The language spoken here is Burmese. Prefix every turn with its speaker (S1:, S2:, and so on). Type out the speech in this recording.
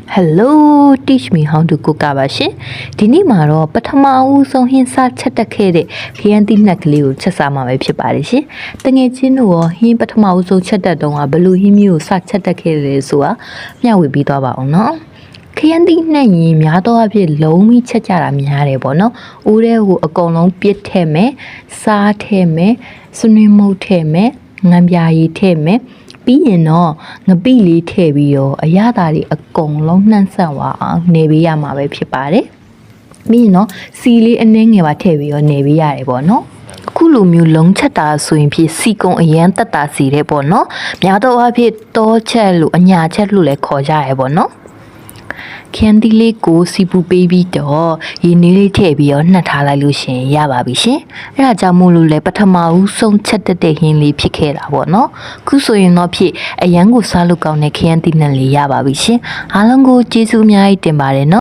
S1: Hello, teach me how to cook ပါရှင်။ဒီနေ့မှာတော့ပထမဦးဆုံးဟင်းစားချက်တက်ခဲ့တဲ့ခရမ်းသီးနှက်ကလေးကိုချက်စားမှာပဲဖြစ်ပါတယ်ရှင်။တငယ်ချင်းတို့ရောဟင်းပထမဦးဆုံးချက်တက်တုန်းကဘယ်လိုဟင်းမျိုးကိုစချက်တက်ခဲ့လဲဆိုတာမျှဝေပေးသွားပါအောင်နော်။ခရမ်းသီးနှက်ရင်များသောအားဖြင့်လုံးဝချက်ကြတာများတယ်ပေါ့နော်။ဦးတဲ့ကိုအကုန်လုံးပြစ်ထည့်မယ်။စားထည့်မယ်။စွနွေးမုတ်ထည့်မယ်။ငံပြာရည်ထည့်မယ်။ပြီးရင်တော့ငပိလေးထည့်ပြီးတော့အရသာတွေအကုန်လုံးနှံ့ဆက်သွားအောင်နေပေးရမှာပဲဖြစ်ပါတယ်။ပြီးရင်တော့စီလေးအနှင်းငယ်ပါထည့်ပြီးတော့နေပေးရတယ်ပေါ့နော်။အခုလိုမျိုးလုံးချက်တာဆိုရင်ဖြစ်စီကုံအရန်တက်တာစီတဲ့ပေါ့နော်။များသောအားဖြင့်တောချက်လို့အညာချက်လို့လည်းခေါ်ကြရဲပေါ့နော်။ခရမ်းသီးလေးကိုစီပူပေးပြီးတော့ရေနည်းလေးထည့်ပြီးတော့နှက်ထားလိုက်လို့ရှင်ရပါပြီရှင်။အဲဒါကြောင့်မို့လို့လည်းပထမဦးဆုံးချက်တက်တဲ့ဟင်းလေးဖြစ်ခဲ့တာပေါ့နော်။ခုဆိုရင်တော့ဖြစ်အရန်ကိုစားလို့ကောင်းတဲ့ခရမ်းသီးနှက်လေးရပါပြီရှင်။အားလုံးကိုကျေးဇူးအများကြီးတင်ပါတယ်နော်။